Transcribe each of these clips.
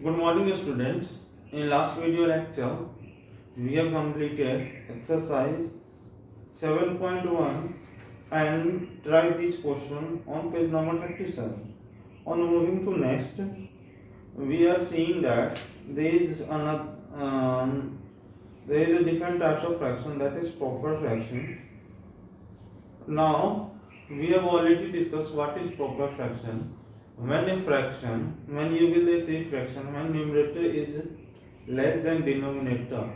Good morning, students. In last video lecture, we have completed exercise 7.1 and try this question on page number 37. On moving to next, we are seeing that there is another there is a different types of fraction, that is proper fraction. Now we have already discussed what is proper fraction. When you will see fraction, when numerator is less than denominator,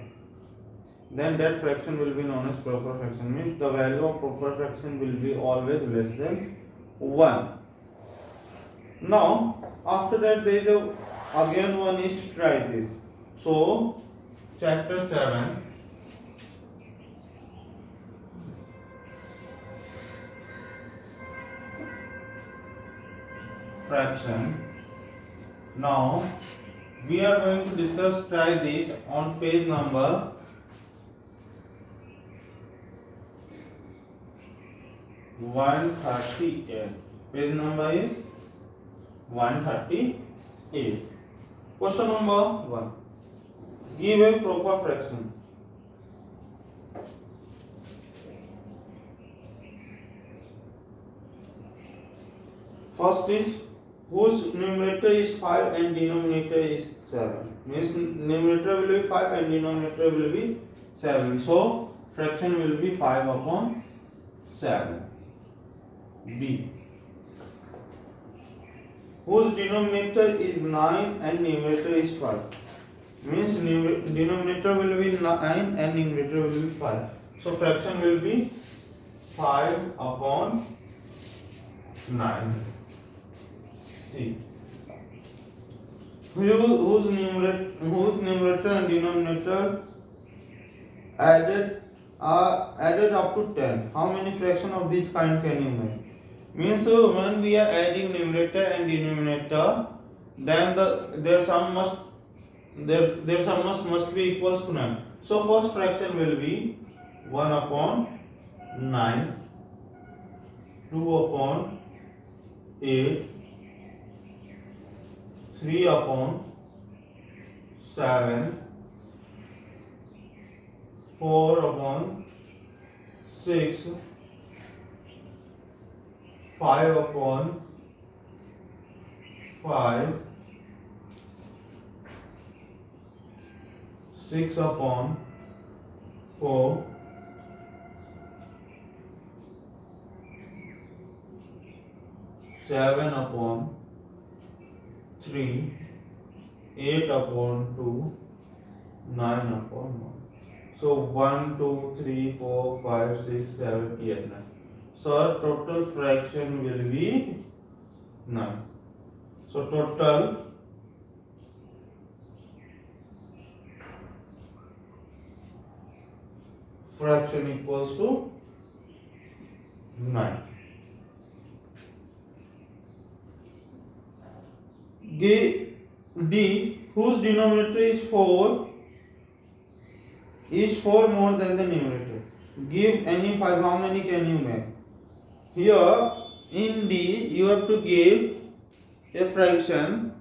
then that fraction will be known as proper fraction. Means the value of proper fraction will be always less than 1. Now after that there is again one is try this. So chapter 7, fraction. Now we are going to discuss try this on page number 138. Page number is 138. Question number 1. Give a proper fraction. First is whose numerator is 5 and denominator is 7. Means numerator will be 5 and denominator will be 7. So fraction will be 5 upon 7. B. Whose denominator is 9 and numerator is 5. Means denominator will be 9 and numerator will be 5. So fraction will be 5 upon 9. C. Whose numerator and denominator added up to 10. How many fraction of this kind can you make? Means when we are adding numerator and denominator, then their sum must be equals to 9. So first fraction will be 1 upon 9, 2 upon 8, 3 upon 7, 4 upon 6, 5 upon 5, 6 upon 4, 7 upon 3, 8 upon 2, 9 upon 1. So 1, 2, 3, 4, 5, 6, 7, 8, 9. So our total fraction will be 9. So total fraction equals to 9. D. Whose denominator is 4 more than the numerator. Give any 5. How many can you make? Here in D you have to give a fraction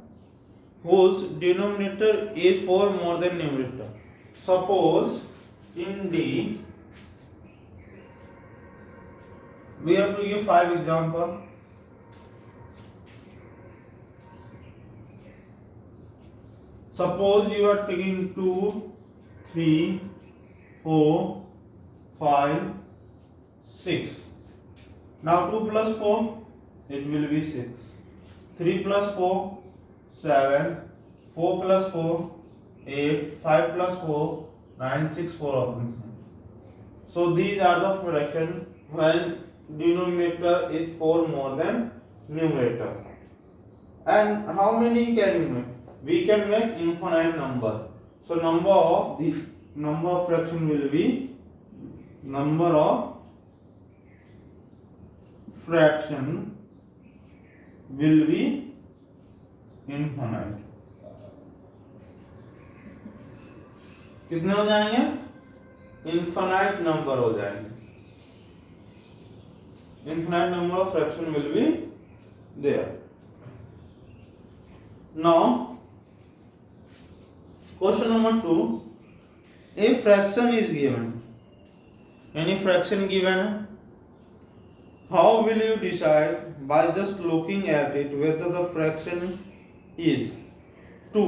whose denominator is 4 more than numerator. Suppose in D we have to give 5 examples. Suppose you are taking 2, 3, 4, 5, 6. Now 2 plus 4, it will be 6. 3 plus 4, 7. 4 plus 4, 8. 5 plus 4, 9, 6, 4. So these are the fractions when denominator is 4 more than numerator. And how many can you make? We can make infinite number. So number of fraction will be infinite. कितने हो जाएंगे? Infinite number हो जाएंगे. Infinite number of fraction will be there. Now Question number 2. A fraction is given. Any fraction given. How will you decide by just looking at it whether the fraction is 2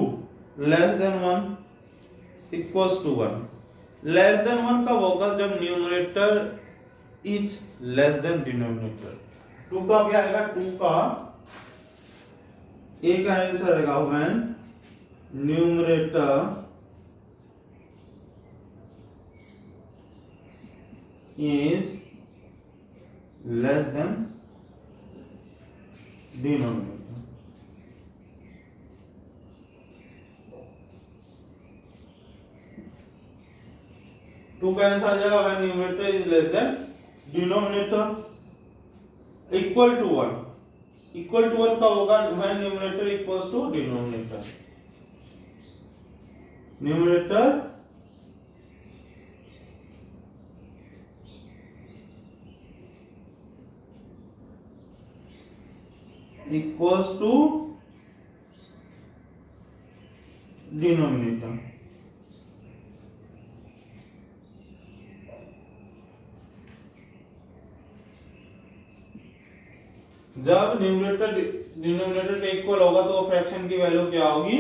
less than 1 equals to 1? Less than 1 कब होगा? जब numerator is less than denominator. 2 का क्या आएगा? 2 का ए का answer आएगा when numerator is less than denominator. Two का आंसर आ जाएगा when numerator is less than denominator. Equal to 1. Equal to 1 कब होगा? When numerator equals to denominator. Numerator equals to denominator. जब न्यूमरेटर डिनोमिनेटर के इक्वल होगा तो फ्रैक्शन की वैल्यू क्या होगी?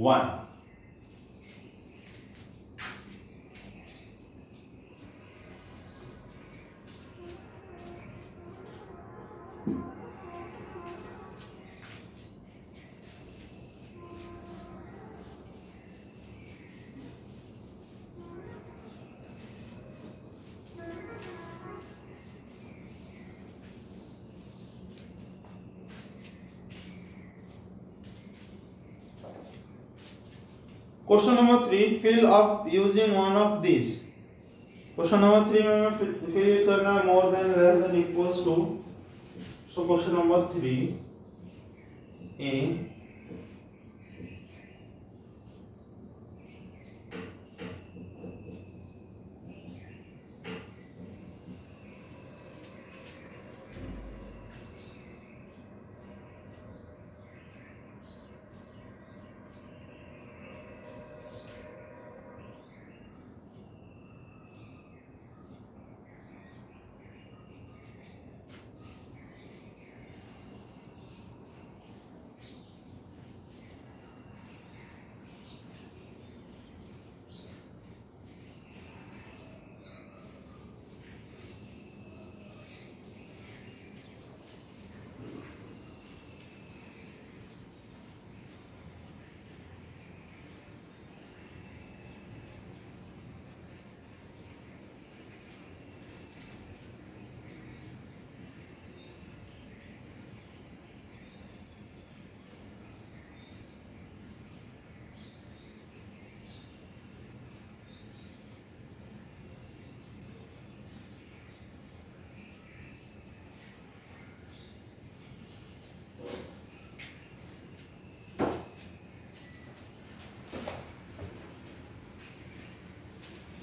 1. Question number 3. Fill up using one of these. Question number 3 में मैं fill करना है more than less than equals to. So question number 3 A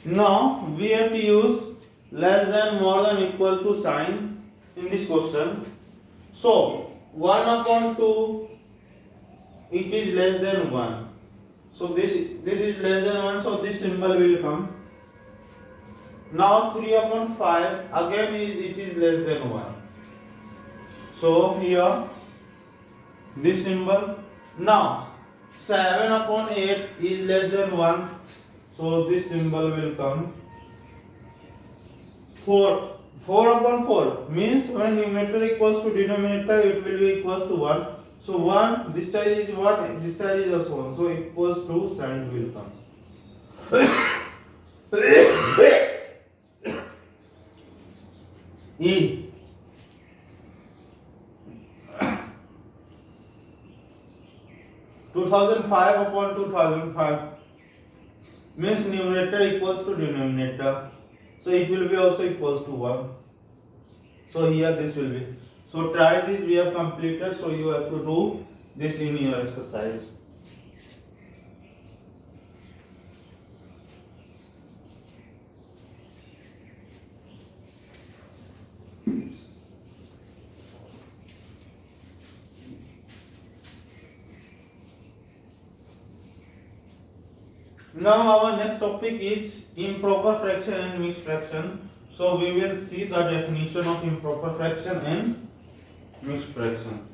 Now we have to use less than, more than, equal to sign in this question. So 1 upon 2, it is less than 1. So this is less than 1, so this symbol will come. Now 3 upon 5, again it is less than 1. So here this symbol. Now 7 upon 8 is less than 1. So this symbol will come. 4 upon 4 means when numerator equals to denominator, it will be equals to 1. So 1, this side is what? This side is also 1. So equals to sign will come. E. (2005 upon 2005) means numerator equals to denominator, so it will be also equals to 1. So here this will be. So try this, we have completed, so you have to do this in your exercise. Now our next topic is improper fraction and mixed fraction. So we will see the definition of improper fraction and mixed fraction.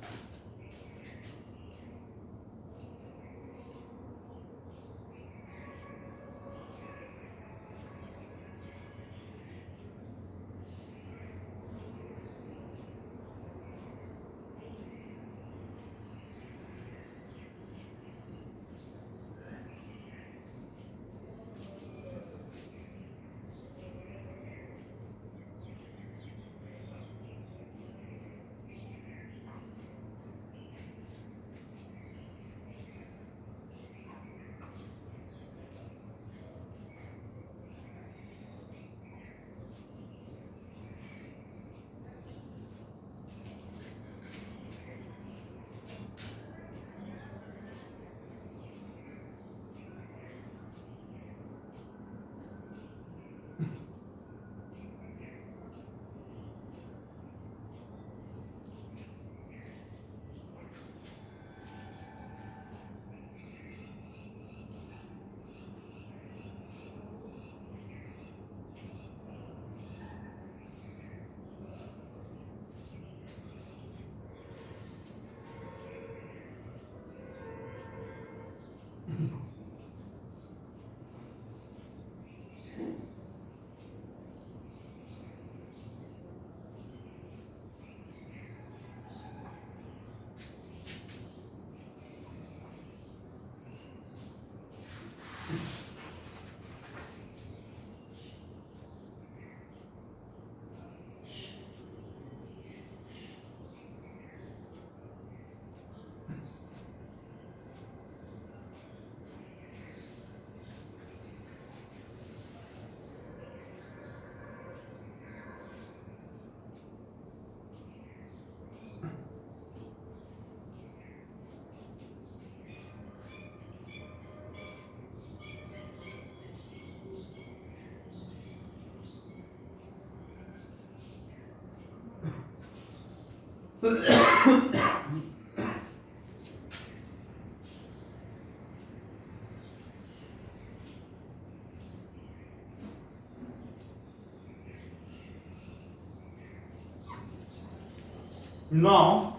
Now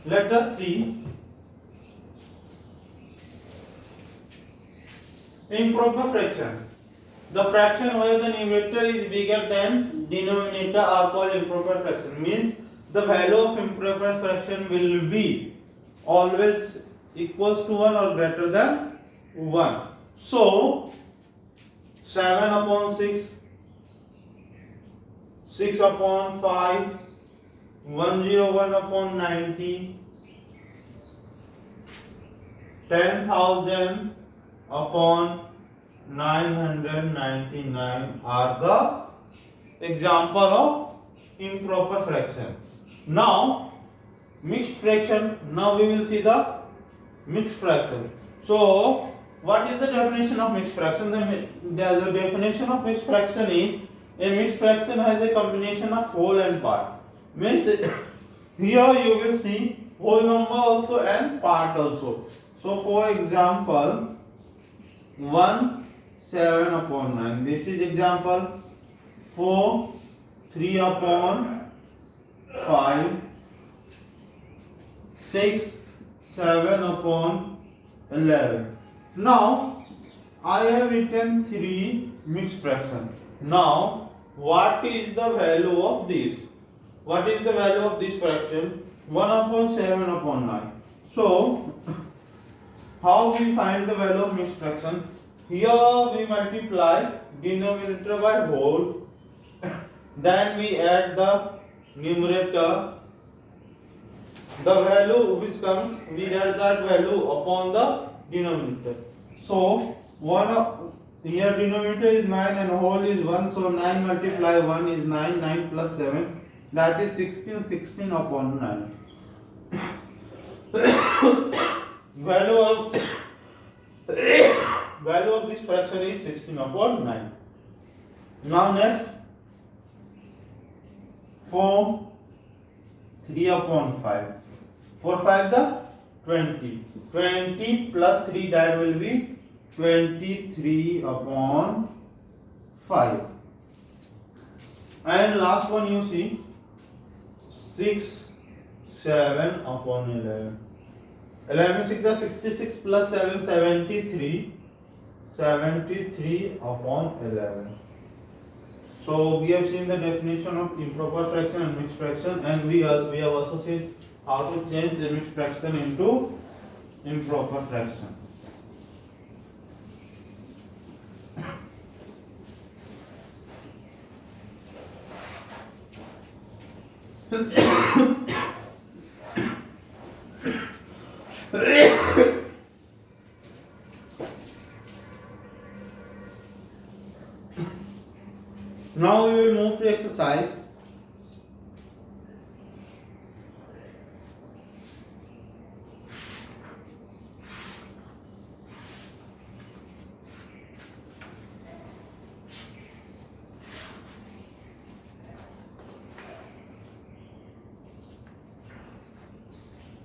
let us see improper fraction. The fraction where the numerator is bigger than denominator are called improper fraction. Means the value of improper fraction will be always equals to 1 or greater than 1. So 7 upon 6, 6 upon 5, 101 upon 90, 10,000 upon 999 are the example of improper fraction. Now mixed fraction. Now we will see the mixed fraction. So what is the definition of mixed fraction? The definition of mixed fraction is a mixed fraction has a combination of whole and part. Means here you will see whole number also and part also. So for example 1 7 upon 9, this is example. 4 3 upon 5, 6 7 upon 11. Now I have written 3 mixed fraction. Now what is the value of this? What is the value of this fraction? 1 upon 7 upon 9. So how we find the value of mixed fraction? Here we multiply denominator by whole, then we add the numerator, the value which comes, we add that value upon the denominator. So here denominator is 9 and whole is 1, so 9 multiply 1 is 9, 9 plus 7, that is 16, 16 upon 9. Value of this fraction is 16 upon 9. Now next 4 3 upon 5. 4 5 the 20. 20 plus 3, that will be 23 upon 5. And last one you see 6, 7 upon 11. 11 6 are 66 plus 7 73. 73 upon 11. So we have seen the definition of improper fraction and mixed fraction, and we have also seen how to change the mixed fraction into improper fraction. Now we will move to exercise.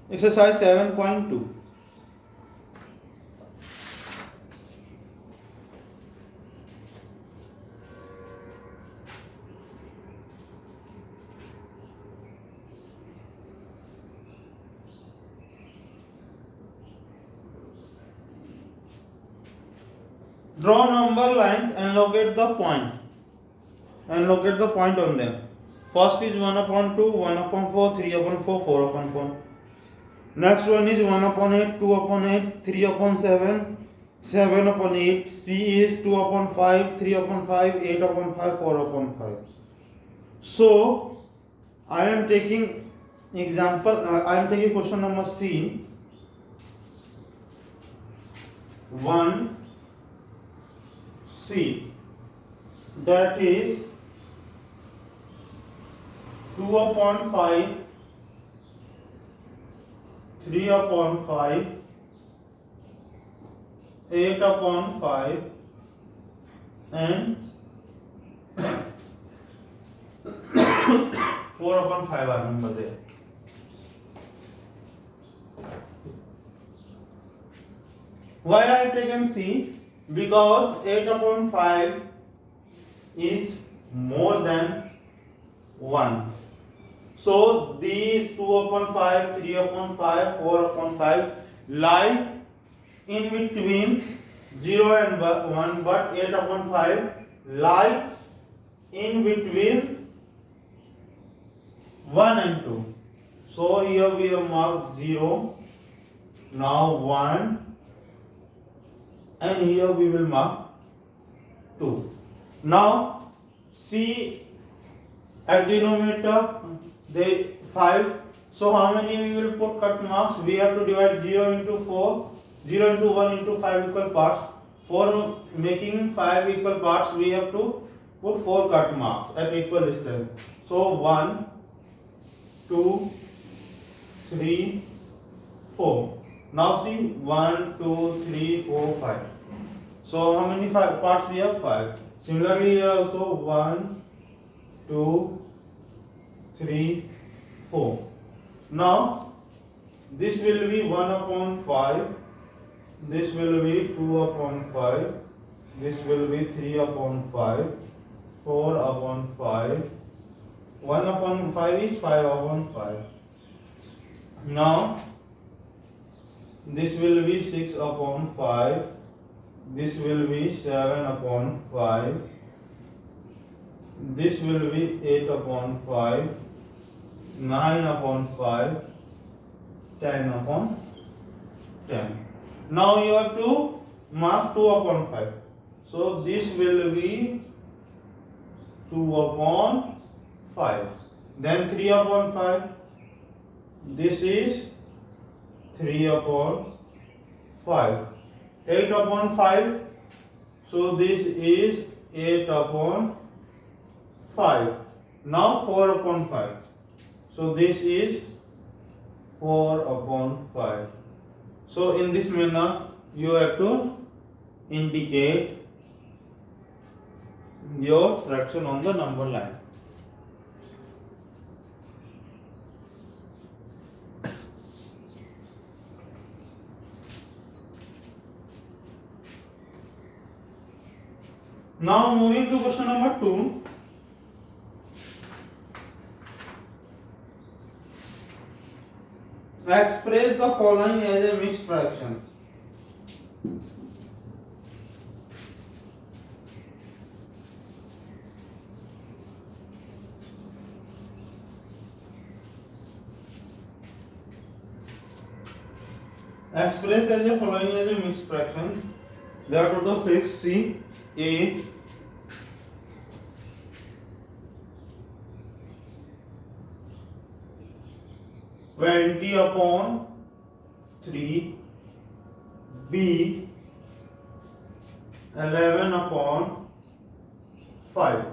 Exercise 7.2. Draw number lines and locate the point. On them. First is 1 upon 2, 1 upon 4, 3 upon 4, 4 upon 4. Next one is 1 upon 8, 2 upon 8, 3 upon 7, 7 upon 8. C is 2 upon 5, 3 upon 5, 8 upon 5, 4 upon 5. So, I am taking question number C. 1C, that is 2 upon 5, 3 upon 5, 8 upon 5, and 4 upon 5 are number there. Why I have taken C? Because 8 upon 5 is more than 1. So these 2 upon 5, 3 upon 5, 4 upon 5 lie in between 0 and 1, but 8 upon 5 lie in between 1 and 2. So here we have marked 0, now 1, and here we will mark 2. Now C at denominator they 5. So how many we will put cut marks? We have to divide 0 into 4, 0 into 1 into 5 equal parts. For making 5 equal parts, we have to put 4 cut marks at equal distance. So 1, 2, 3, 4. Now see 1, 2, 3, 4, 5. So how many parts we have? 5. Similarly here also 1, 2, 3, 4. Now this will be 1 upon 5. This will be 2 upon 5. This will be 3 upon 5. 4 upon 5. 1 upon 5 is 5 upon 5. Now this will be 6 upon 5. This will be 7 upon 5. This will be 8 upon 5. 9 upon 5. 10 upon 10. Now you have to mark 2 upon 5. So this will be 2 upon 5. Then 3 upon 5. This is 3 upon 5. 8 upon 5. So this is 8 upon 5. Now 4 upon 5. So this is 4 upon 5. So in this manner you have to indicate your fraction on the number line. Now moving to question number 2. Express the following as a mixed fraction. Express as a following as a mixed fraction. There are total 6. C A 20/3, B 11/5.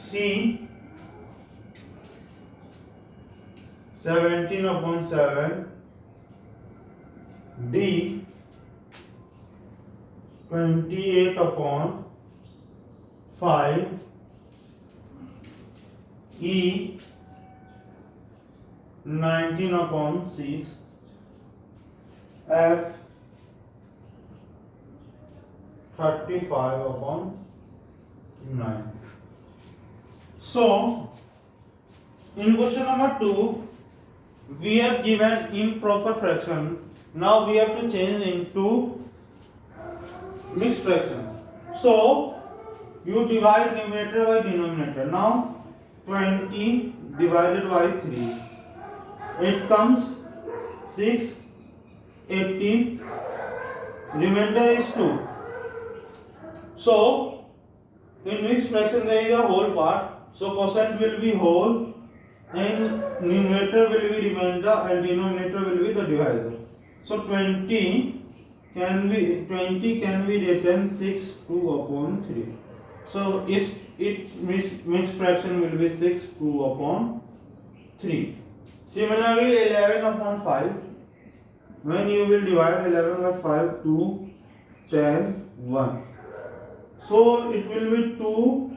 C 17/7, D 28/5, E 19/6, F 35/9. So, in question number 2, we have given improper fraction. Now we have to change into mixed fraction. So, you divide numerator by denominator. Now, 20 divided by 3. It comes 6, 18. Remainder is 2. So, in mixed fraction there is a whole part. So, quotient will be whole and numerator will be remainder and denominator will be the divisor. So, 20 can be written 6 2/3. So, its mixed fraction will be 6 2/3. Similarly, 11/5. When you will divide 11/5, 2, 10, 1. So it will be 2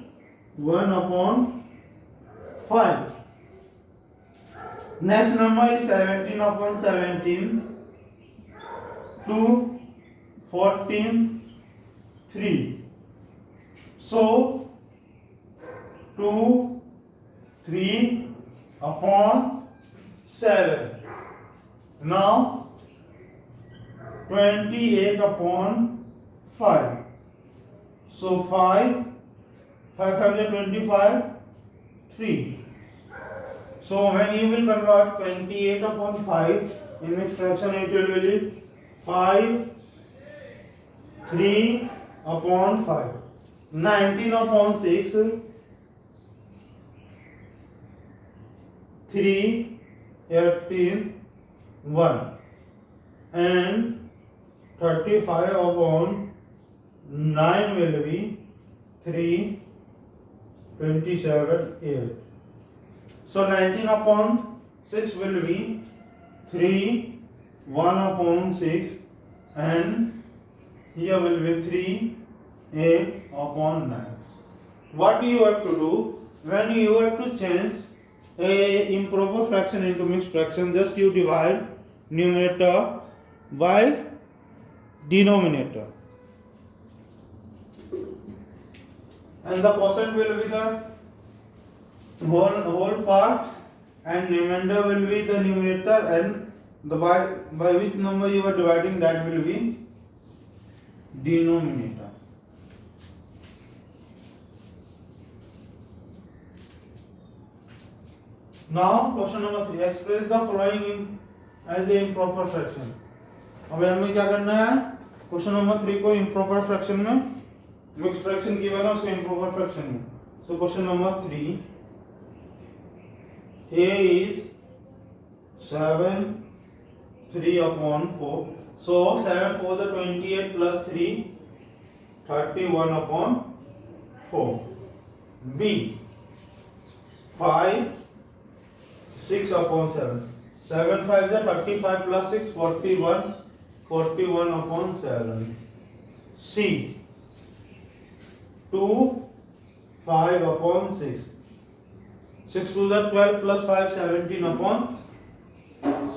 1/5. Next number is 17/17, 2, 14, 3. So 2, 3/7. Now 28/5. So 5 5 is 25, 3. So when you will convert 28/5 in mixed fraction, it will be 5 3/5. 19/6, 3, 18, 1. And 35/9 will be 3, 27, 8. So 19/6 will be 3, 1/6, and here will be 3, 8/9. What you have to do when you have to change a improper fraction into mixed fraction? Just you divide numerator by denominator, and the quotient will be the whole part, and remainder will be the numerator, and the by which number you are dividing, that will be denominator. Now question number 3, express the following in as a improper fraction. अब हमें क्या करना है, question number 3 को improper fraction में, mix fraction की वजह से इम्प्रॉपर फ्रैक्शन में. So question number 3, a is 7 3/4. So 7 4 is 28 plus 3 31/4. B 5 6/7. 7 5 is 35 plus 6 41/7. C 2 5/6. 6 2 is 12 plus 5 17/7.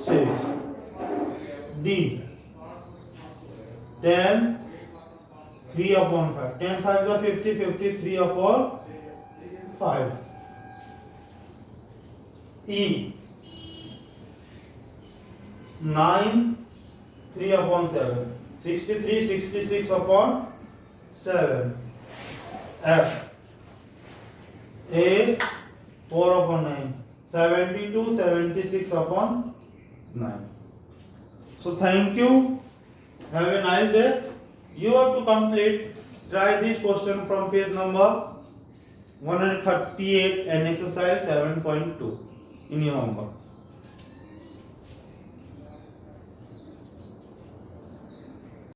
6. D 10 3 upon 5. 10 5 is 50, 53 upon 5. E 9 3 upon 7. 63 66 upon 7. F A 4 upon 9. 72 76 upon 9. So thank you. Have a nice day. You have to complete. Try this question from page number 138 and exercise 7.2 in your homework.